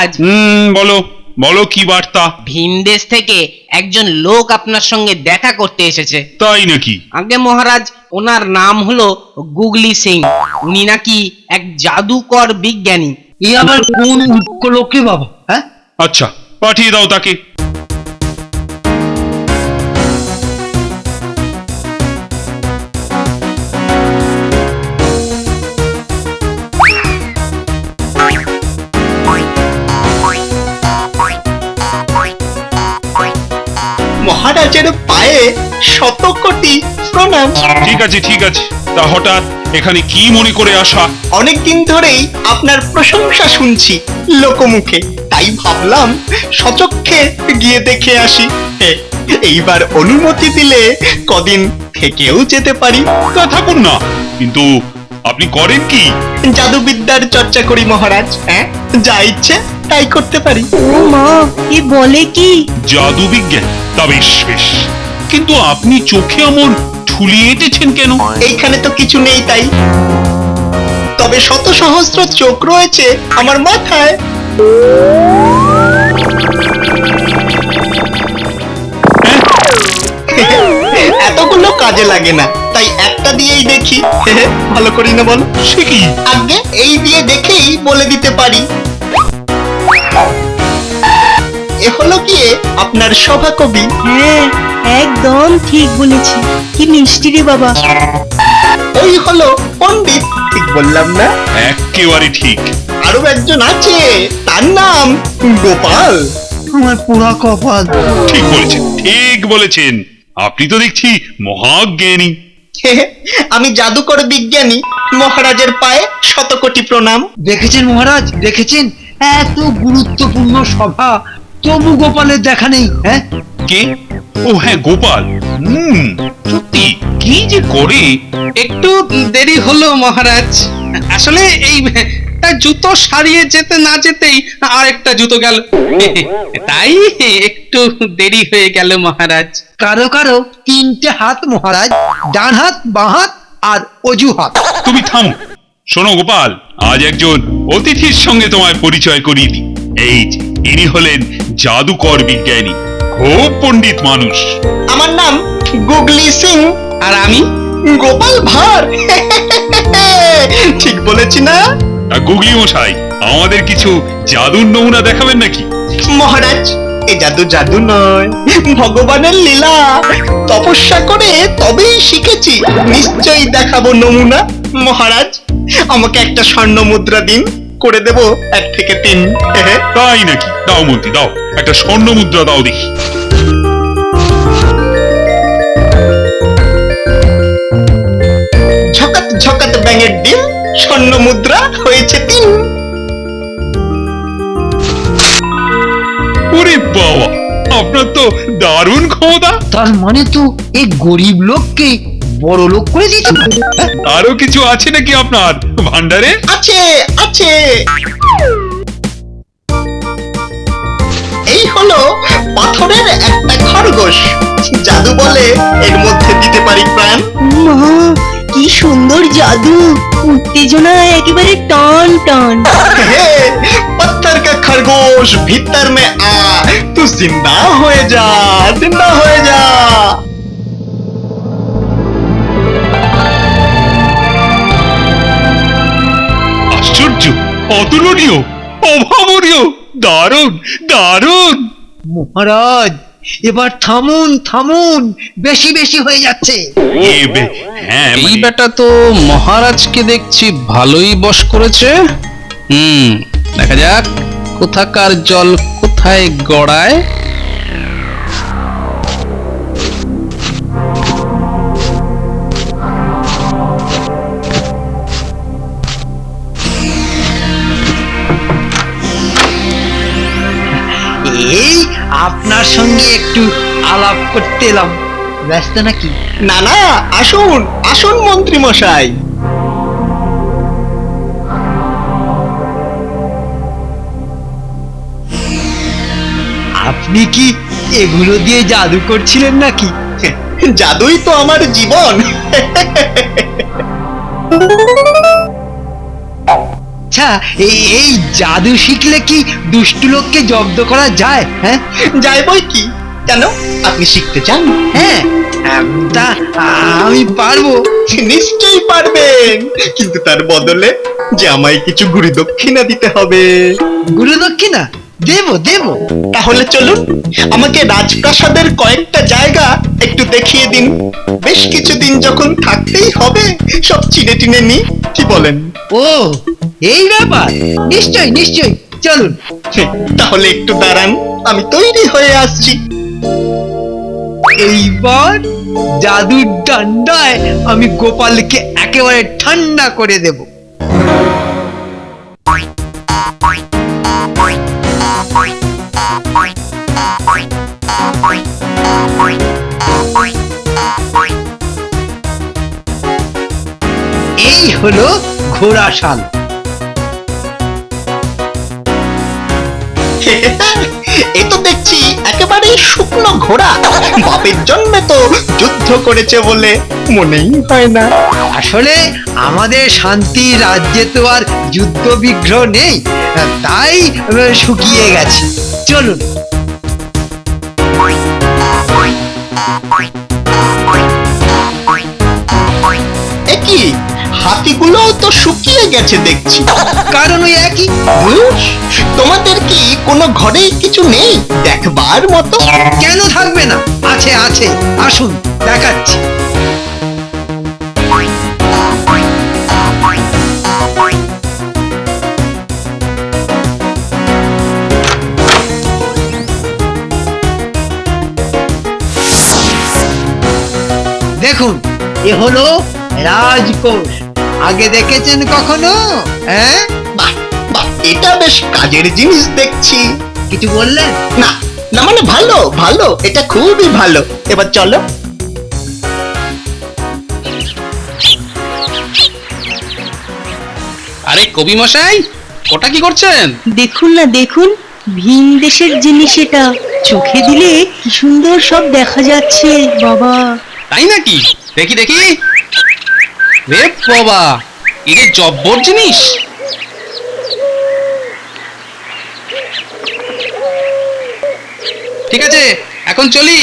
মহারাজ। বলো বলো কি বার্তা? ভিনদেশ থেকে একজন লোক আপনার সঙ্গে দেখা করতে এসেছে। তাই নাকি? আগে মহারাজ, ওনার নাম হলো গুগলি সিং। উনি নাকি এক জাদুকর বিজ্ঞানী। এ আবার কোন মূর্খ লোকে বাবা? হ্যাঁ, আচ্ছা, পাঠিয়ে দাও তাকে। মহারাজের পায়ে শত কোটি প্রণাম। ঠিক আছে ঠিক আছে, তা হঠাৎ এখানে কি মনে করে আসা? অনেকদিন ধরেই আপনার প্রশংসা শুনছি লোকমুখে, তাই ভাবলাম সচক্ষে গিয়ে দেখে আসি। এইবার অনুমতি দিলে কদিন থেকেও যেতে পারি। তা থাকুন না, কিন্তু আপনি করেন কি? জাদুবিদ্যার চর্চা করি মহারাজ। হ্যাঁ, যা ইচ্ছে তাই করতে পারি। ও মা, এ বলে কি? জাদু বিজ্ঞান? তা বেশ বেশ, কিন্তু আপনি চোখে অমন ঠুলি এঁটেছেন কেন? এইখানে তো কিছু নেই তাই, তবে শত সহস্র চোখ রয়েছে আমার মাথায়। এতগুলো কাজে লাগে না, তাই একটা দিয়েই দেখি। ভালো করি না বলো? সে কি? আগে এই দিয়ে দেখেই বলে দিতে পারি। এ হলো গিয়ে আপনার সভাকবি। হ্যাঁ, একদম ঠিক বলেছি। কি মিষ্টি রে বাবা। ওই হলো পণ্ডিত, ঠিক বললাম না? একেবারে ঠিক। আরো একজন আছে, তার নাম গোপাল। আমার পোড়া কপাল। ঠিক বলেছেন, ঠিক বলেছেন। আপনি তো দেখছি মহাজ্ঞানী। আমি জাদুকর বিজ্ঞানী। মহারাজের পায়ে শত কোটি প্রণাম। দেখেছেন মহারাজ, দেখেছেন? এত গুরুত্বপূর্ণ সভা, তবু গোপালের দেখা নেই। হ্যাঁ, কে? ও হ্যাঁ, গোপাল। সত্যি কি যে করে। একটু দেরি হলো মহারাজ। আসলে এই তার জুতো সারিয়ে যেতে না যেতেই আরেকটা জুতো গেল, তাই একটু দেরি হয়ে গেল মহারাজ। কারো কারো তিনটে হাত মহারাজ, ডান হাত, বাঁ হাত আর অজুহাত। তুমি থামো। শোনো গোপাল, আজ একজন অতিথির সঙ্গে তোমায় পরিচয় করিয়ে দিই। এই যে, ইনি হলেন জাদুকর বিজ্ঞানী, খুব পণ্ডিত মানুষ। আমার নাম গুগলি সিং। আর আমি গোপাল ভাঁড়। ঠিক বলেছি না? তা গুগলি মশাই, আমাদের কিছু জাদুর নমুনা দেখাবেন নাকি? মহারাজ, এ জাদু জাদু নয়, ভগবানের লীলা। তপস্যা করে তবেই শিখেছি। নিশ্চয়ই দেখাবো নমুনা। মহারাজ, আমাকে একটা স্বর্ণ মুদ্রা দিন, করে দেব 1 থেকে 3। তাই নাকি? দাও মন্ত্রী, দাও একটা স্বর্ণ মুদ্রা দাও দেখি। ঝকাত ঝকাত ব্যাঙের ডিম, স্বর্ণ মুদ্রা হয়েছে 3। ওরে বাবা, আপনার তো দারুণ ক্ষমতা। তার মানে তো এই গরিব লোককে বড় লোক করে দিয়েছে। আরো কিছু আছে নাকি আপনার ভান্ডারে? আছে আছে, এই হলো পাথরের একটা খরগোশ। জাদু বলে এর মধ্যে দিতে পারি প্রাণ। মা, কি সুন্দর জাদু। উত্তেজনায় একেবারে টান টান। पत्थर का खरगोश भीतर में आ, तू जिंदा हो जा, जिंदा हो जा। আশ্চর্য, অতুলনীয়, অভাবনীয়, দারুণ দারুণ। মহারাজ, এবার থামুন থামুন, বেশি বেশি হয়ে যাচ্ছে। হ্যাঁ, এই বেটা তো মহারাজকে দেখছি ভালোই বশ করেছে। দেখা যাক কোথাকার জল কোথায় গড়ায়। এই আপনার সঙ্গে একটু আলাপ করতে এলাম। ব্যস্ত নাকি? না না, আসুন আসুন মন্ত্রী মশাই। আপনি কি এগুলো দিয়ে জাদু করছিলেন নাকি? জাদুই তো আমার জীবন। আচ্ছা, এই জাদু শিখলে কি দুষ্টু লোককে জব্দ করা যায়? হ্যাঁ যাই বই কি, কেন আপনি শিখতে চান? হ্যাঁ, তা আমি পারবো। নিশ্চয়ই পারবেন, কিন্তু তার বদলে যে আমায় কিছু গুরু দক্ষিণা দিতে হবে। গুরু দক্ষিণা দেব দেব। তাহলে চলুন, আমাকে রাজপ্রাসাদের কয়েকটা জায়গা একটু দেখিয়ে দিন। বেশ কিছুদিন যখন থাকতেই হবে, সব চিনে টিনে নি, কি বলেন? ও, এই ব্যাপার। নিশ্চয় নিশ্চয়, চলুন। তাহলে একটু দাঁড়ান, আমি তৈরি হয়ে আসছি। এইবার জাদুর ডান্ডায় আমি গোপালকে একেবারে ঠান্ডা করে দেব। এই হলো ঘোড়াশাল। এ তো দেখছি একেবারে শুকনো ঘোড়া। বাপের জন্মে তো যুদ্ধ করেছে বলে মনেই হয় না। আসলে আমাদের শান্তি রাজ্যে তো আর যুদ্ধ বিগ্রহ নেই, তাই শুকিয়ে গেছে। চলুন। এ কি, হাতিগুলো তো শুকিয়ে গেছে দেখছি। কারণ ওই একই। ধুস, তোমাদের কি কোনো ঘরেই কিছু নেই দেখবার মতো? কেন থাকবে না? আছে আছে, আসুন দেখাচ্ছি। দেখুন, এ হলো রাজকোষ। আগে দেখেছেন কখনো? হ্যাঁ, বাহ বাহ, এটা বেশ কাজের জিনিস দেখছি। কিছু বললেন? না না, মানে ভালো ভালো, এটা খুবই ভালো। এবার চলো। আরে কবি মশাই, ওটা কি করছেন? দেখুন না দেখুন, ভিন দেশের জিনিস এটা। চোখে দিলে কি সুন্দর সব দেখা যাচ্ছে বাবা। তাই নাকি? দেখি দেখি। রে বাবা, একে জব্বর জিনিস। ঠিক আছে, এখন চলি।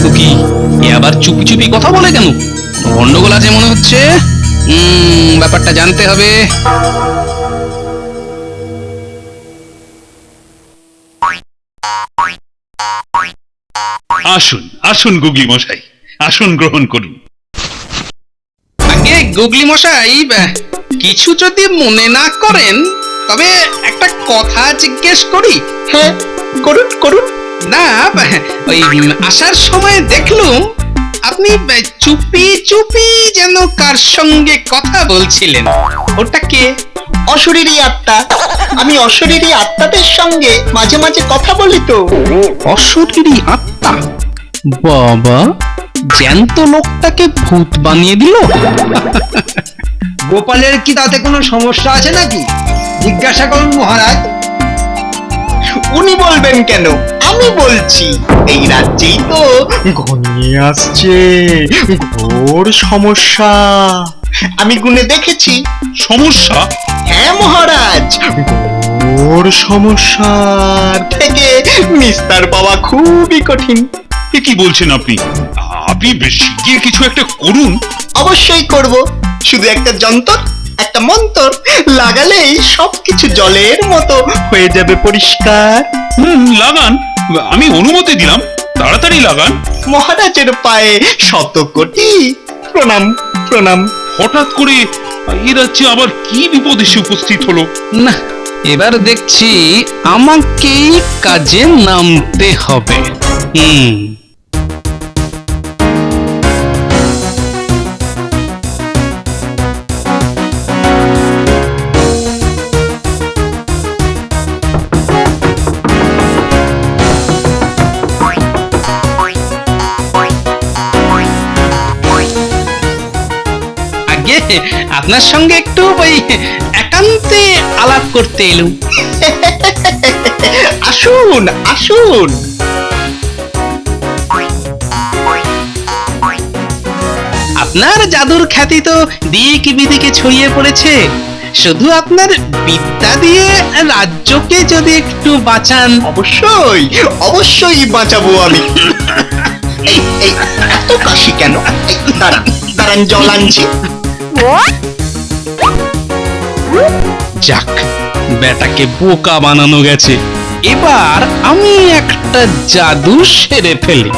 তো কি, এ আবার চুপি চুপি কথা বলে কেন? গন্ডগোল আছে মনে হচ্ছে। ব্যাপারটা জানতে হবে। আসুন আসুন গুগলি মশাই, আসুন গ্রহণ করুন। আগে গুগলি মশাই, কিছু যদি মনে না করেন তবে একটা কথা জিজ্ঞেস করি। হ্যাঁ, করুন করুন। না, ওই আসার সময় দেখলুম আপনি চুপি চুপি যেন কার সঙ্গে কথা বলছিলেন। ওটা কে? অশরীরী আত্মা। আমি অশরীরী আত্মাদের সঙ্গে মাঝে মাঝে কথা বলি তো। অশরীরী আত্মা? বাবা, জ্যান্ত লোকটাকে ভূত বানিয়ে দিল। গোপালের কি তাতে কোনো সমস্যা আছে নাকি? জিজ্ঞাসা করুন মহারাজ। উনি বলবেন কেন, আমি বলছি। এই রাজ্যেই তো ঘনিয়ে আসছে ঘোর সমস্যা। আমি গুনে দেখেছি। সমস্যা? হ্যাঁ মহারাজ, ঘোর সমস্যার থেকে নিস্তার পাওয়া খুবই কঠিন। এ কি বলছেন আপনি? আপনি বেশ শিগগির কিছু একটা করুন। অবশ্যই করব। শুধু একটা যন্ত্র, একটা মন্ত্র লাগালেই সবকিছু জলের মতো হয়ে যাবে পরিষ্কার। লাগান, আমি অনুমতি দিলাম, তাড়াতাড়ি লাগান। মহারাজের পায়ে শত কোটি প্রণাম প্রণাম। হঠাৎ করে এ রাজ্যে আবার কি বিপদ এসে উপস্থিত হলো? না, এবার দেখছি আমাকেই কাজে নামতে হবে। আগে আপনার সঙ্গে একটু ওই একা একান্তে আলাপ করতে এলুম। আসুন আসুন। আপনার জাদুর খ্যাতি তো দিক বিদিকে ছড়িয়ে পড়েছে, শুধু আপনার বিদ্যা দিয়ে রাজ্যকে যদি একটু বাঁচান। অবশ্যই অবশ্যই বাঁচাবো আমি। এই এই এত কাশি কেন? এই, দাঁড়ান দাঁড়ান, জল আনছি। যাক, বেটাকে বোকা বানানো গেছে। এবার আমি একটা জাদু সেরে ফেলি।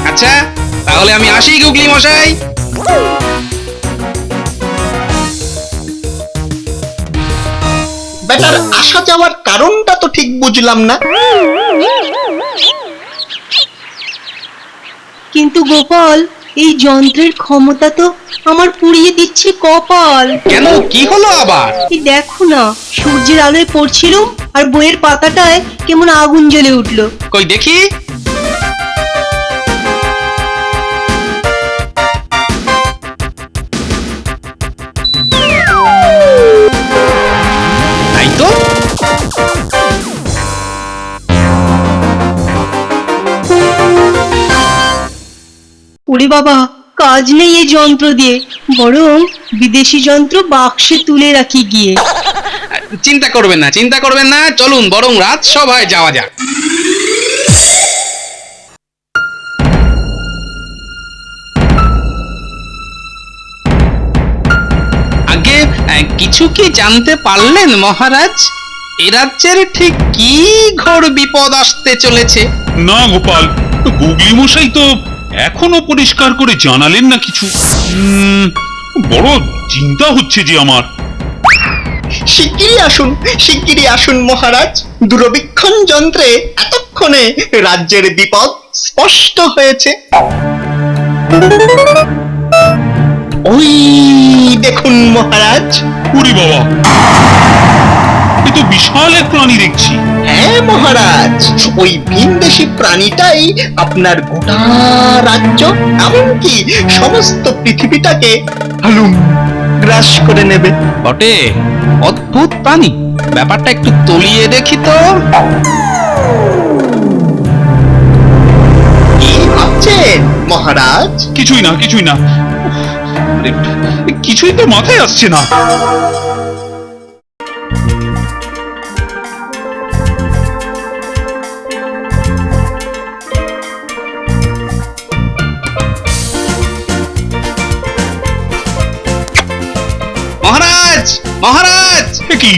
আচ্ছা, তাহলে আমি আসি গুগলি মশাই। বেটার আসা যাওয়ার কারণটা তো ঠিক বুঝলাম না। কিন্তু গোপাল, এই যন্ত্রের ক্ষমতা তো আমার পুড়িয়ে দিচ্ছে কপাল। কেন, কি হলো আবার? এই দেখো না, সূর্যের আলোয় পড়ছিলুম আর বইয়ের পাতাটায় কেমন আগুন জ্বলে উঠলো। কই দেখি। তাই তো। ওরে বাবা, কাজ নেই এই যন্ত্র দিয়ে, বরং বিদেশি যন্ত্র বাক্সে তুলে রাখি গিয়ে। চিন্তা করবেন না, চিন্তা করবেন না, চলুন বরং রাজসভায় যাওয়া যাক। আগে কিছু কি জানতে পারলেন মহারাজ? এ রাজ্যের ঠিক কি ঘোর বিপদ আসতে চলেছে? না গোপাল, গুগলি মশাই তো এখনো পরিষ্কার করে জানালেন না কিছু। বড় চিন্তা হচ্ছে যে আমার। শিগগিরই আসুন মহারাজ। দূরবীক্ষণ যন্ত্রে এতক্ষণে রাজ্যের বিপদ স্পষ্ট হয়েছে। ওই দেখুন মহারাজ। ওরে বাবা, এ তো বিশাল এক প্রাণী দেখছি। হ্যাঁ মহারাজ, ওই ভিনদেশী প্রাণীটাই আপনার গোটা রাজ্য, এমনকি সমস্ত পৃথিবীটাকে হালুম গ্রাস করে নেবে। বটে, অদ্ভুত প্রাণী। ব্যাপারটা একটু তলিয়ে দেখি তো। কি ভাবছেন মহারাজ? কিছুই না, কিছুই না। আরে, কিছুই তো মাথায় আসছে না। মহারাজ, মহারাজ, এ কি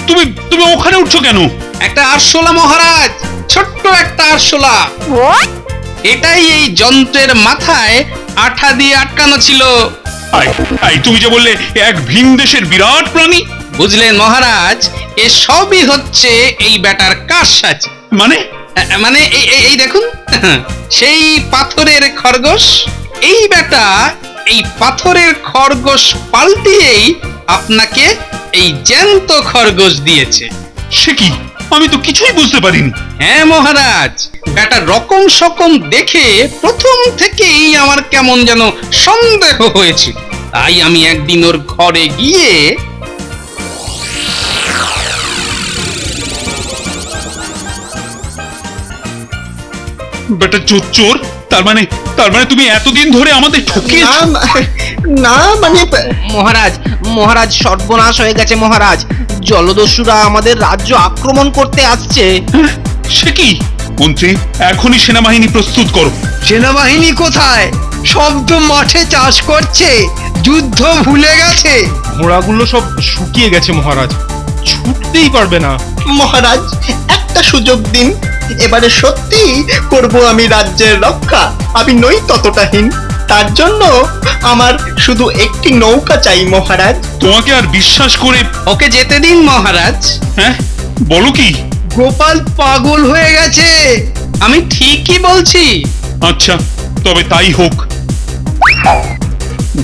তুমি তুমি ওখানে উঠছো কেন? একটা আরশোলা মহারাজ, ছোট্ট একটা আরশোলা। এটাই এই যন্ত্রের মাথায় আঠা দিয়ে আটকানো ছিল। তুমি যে বললে এক ভিন দেশের বিরাট প্রাণী। বুঝলেন মহারাজ, এ সবই হচ্ছে এই ব্যাটার কারসাজ। মানে মানে এই দেখুন, সেই পাথরের খরগোশ। এই ব্যাটা এই পাথরের খরগোশ পাল্টিয়েই আপনাকে এই জ্যান্ত খরগোশ দিয়েছে। সে কি? আমি তো কিছুই বুঝতে পারিনি। হ্যাঁ মহারাজ, ব্যাটা রকম সকম দেখে প্রথম থেকেই আমার কেমন যেন সন্দেহ হয়েছিল। তাই আমি একদিন ওর ঘরে গিয়ে বেটা চোর। তার মানে তুমি এতদিন ধরে আমাদের ঠকিয়েছো। না মানে মহারাজ, মহারাজ সর্বনাশ হয়ে গেছে মহারাজ। জলদস্যুরা আমাদের রাজ্য আক্রমণ করতে আসছে। সে কি? মন্ত্রী, এখনই সেনাবাহিনী প্রস্তুত করো। সেনাবাহিনী কোথায়? সব তো মাঠে চাষ করছে, যুদ্ধ ভুলে গেছে। ঘোড়াগুলো সব শুকিয়ে গেছে মহারাজ, ছুটতেই পারবে না। মহারাজ, একটা সুযোগ দিন। এবারে সত্যি করব আমি রাজ্যের রক্ষা। আমি নই ততটাহীন। তার জন্য আমার শুধু একটি নৌকা চাই মহারাজ। তোমাকে আর বিশ্বাস করে। ওকে যেতে দিন মহারাজ। হ্যাঁ, বলো কি? গোপাল পাগল হয়ে গেছে। আমি ঠিকই বলছি। আচ্ছা, তবে তাই হোক।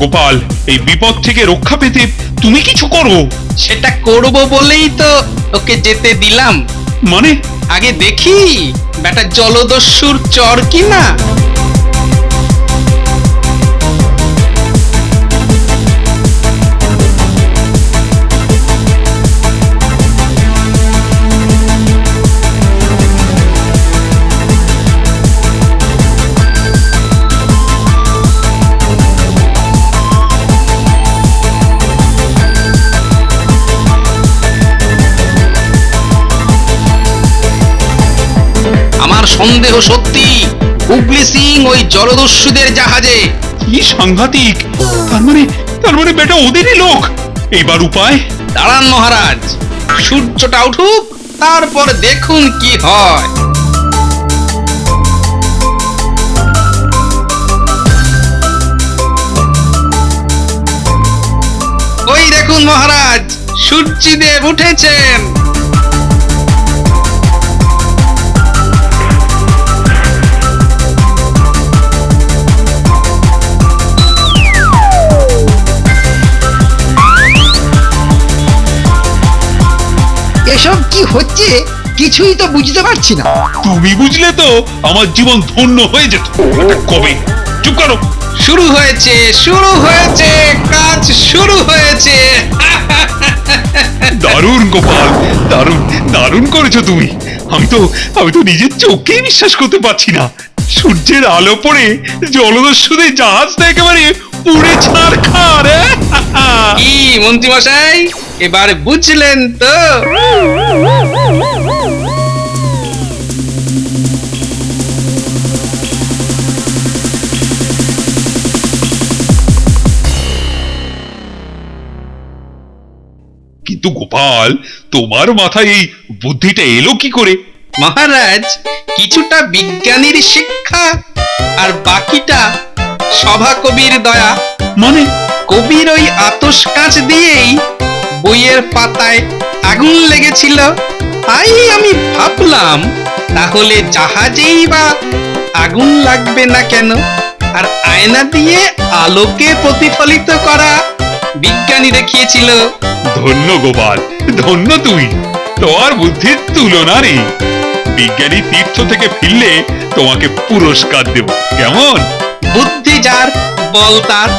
গোপাল, এই বিপদ থেকে রক্ষা পেতে তুমি কিছু করো। সেটা করব বলেই তো ওকে যেতে দিলাম। মানে? আগে দেখি বেটা জলদস্যুর চর কিনা। আমার সন্দেহ সত্যি, হুগলি সিং ওই জলদস্যুদের জাহাজে। কি সাংঘাতিক! তার মানে বেটা ওদেরই লোক। এবার উপায়? দাঁড়ান মহারাজ, সূর্যটা উঠুক, তারপর দেখুন কি হয়। ওই দেখুন মহারাজ, সূর্যদেব উঠেছেন। এসব কি হচ্ছে কিছুই তো বুঝতে পারছি না। তুমি বুঝলে তো আমার জীবন ধন্য হয়ে যেত। এটা কবে? চুপ করো। শুরু হয়েছে, শুরু হয়েছে, কাজ শুরু হয়েছে। দারুণ গোপাল, দারুণ দারুণ করেছো তুমি। আমি তো নিজের চোখকেই বিশ্বাস করতে পারছি না। সূর্যের আলো পড়ে জলদস্যুদের জাহাজটা একেবারে পুড়ে ছারখার। কি মন্ত্রী মশাই, এবার বুঝলেন তো? কিন্তু গোপাল, তোমার মাথায় এই বুদ্ধিটা এলো কি করে? মহারাজ, কিছুটা বিজ্ঞানীর শিক্ষা আর বাকিটা সভা কবির দয়া। মানে? কবির ওই আতস কাঁচ দিয়েই বইয়ের পাতায় আগুন লেগেছিল, তাই আমি ভাবলাম তাহলে জাহাজেই বা আগুন লাগবে না কেন। আর আয়না দিয়ে আলোকে প্রতিফলিত করা বিজ্ঞানী দেখিয়েছিল। ধন্য গোপাল, ধন্য তুমি। তোমার বুদ্ধির তুলনা নেই। বিজ্ঞানী তীর্থ থেকে ফিরলে তোমাকে পুরস্কার দেব, কেমন? বুদ্ধি যার বল তার।